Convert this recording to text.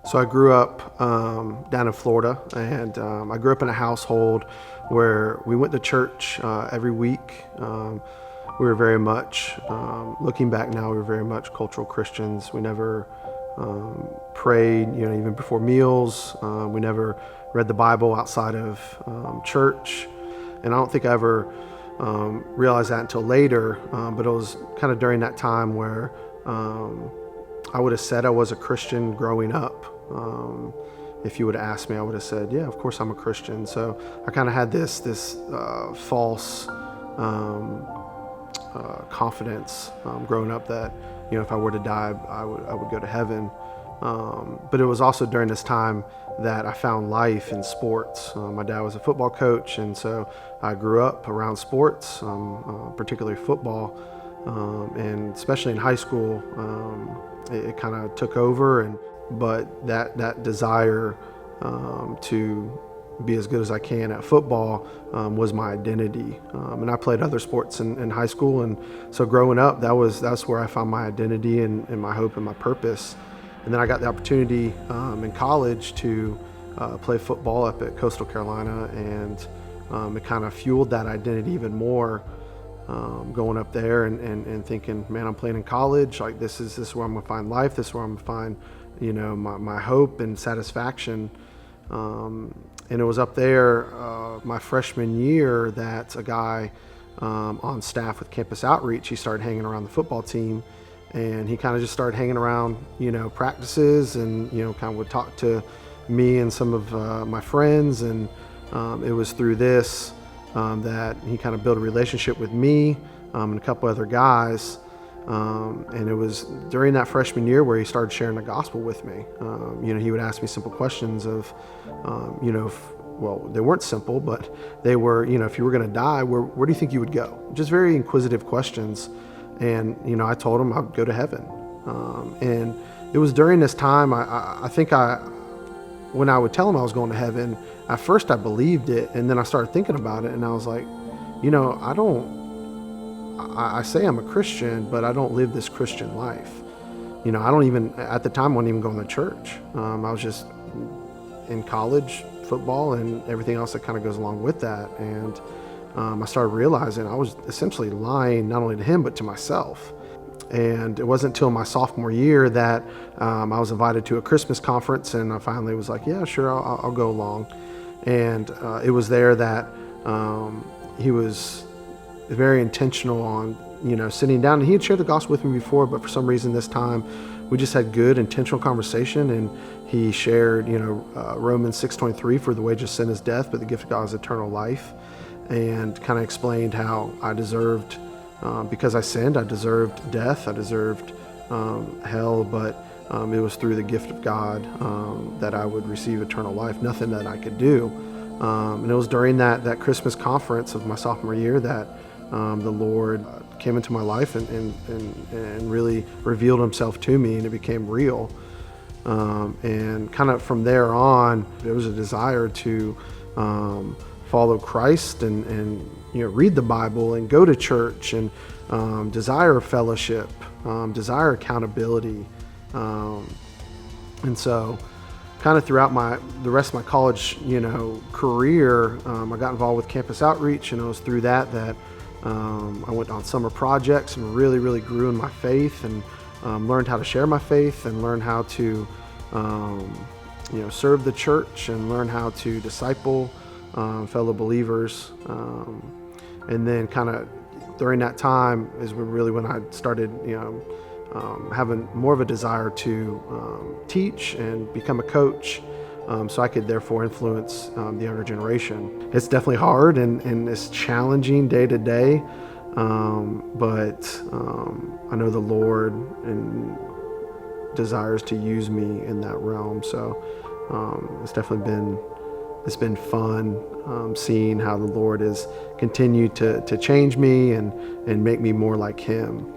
So I grew up down in Florida, and I grew up in a household where we went to church every week. We were very much, looking back now, we were very much cultural Christians. We never prayed, even before meals. We never read the Bible outside of church, and I don't think I ever realized that until later. But it was kind of during that time where I would have said I was a Christian growing up. If you would have asked me, I would have said, yeah, of course I'm a Christian. So I kind of had this false confidence growing up that, if I were to die, I would go to heaven. But it was also during this time that I found life in sports. My dad was a football coach, and so I grew up around sports, particularly football, and especially in high school, it kind of took over. But that desire to be as good as I can at football was my identity. And I played other sports in high school, and so growing up, that's where I found my identity and my hope and my purpose. And then I got the opportunity in college to play football up at Coastal Carolina, and it kind of fueled that identity even more. Going up there and thinking, man, I'm playing in college. Like this is where I'm gonna find life. This is where I'm gonna find, my hope and satisfaction. And it was up there my freshman year that a guy on staff with Campus Outreach, he started hanging around the football team, and he kind of just started hanging around, practices, and kind of would talk to me and some of my friends, and it was through this that he kind of built a relationship with me and a couple other guys. And it was during that freshman year where he started sharing the gospel with me. He would ask me simple questions of, they weren't simple, but they were, if you were going to die, where do you think you would go? Just very inquisitive questions. And, I told him I would go to heaven. And it was during this time, I think when I would tell him I was going to heaven, at first I believed it, and then I started thinking about it, and I was like, I say I'm a Christian, but I don't live this Christian life. I don't even, at the time, I wasn't even going to church. I was just in college, football, and everything else that kind of goes along with that. And I started realizing I was essentially lying not only to him, but to myself. And it wasn't until my sophomore year that I was invited to a Christmas conference, and I finally was like, yeah, sure, I'll go along. And it was there that he was very intentional on, sitting down, and he had shared the gospel with me before, but for some reason this time we just had good intentional conversation, and he shared, Romans 6:23, for the wages of sin is death, but the gift of God is eternal life, and kind of explained how I deserved, because I sinned, I deserved death, I deserved hell, but it was through the gift of God that I would receive eternal life, nothing that I could do. And it was during that Christmas conference of my sophomore year that the Lord came into my life and really revealed himself to me, and it became real. And kind of from there on, there was a desire to follow Christ and read the Bible and go to church, and desire fellowship, desire accountability. And so kind of throughout the rest of my college, career, I got involved with Campus Outreach, and it was through that I went on summer projects and really, really grew in my faith, and learned how to share my faith, and learned how to, serve the church, and learn how to disciple fellow believers. And then kind of during that time is when I started, having more of a desire to teach and become a coach, so I could therefore influence the younger generation. It's definitely hard and it's challenging day to day, but I know the Lord desires to use me in that realm. So it's been fun seeing how the Lord has continued to change me and make me more like Him.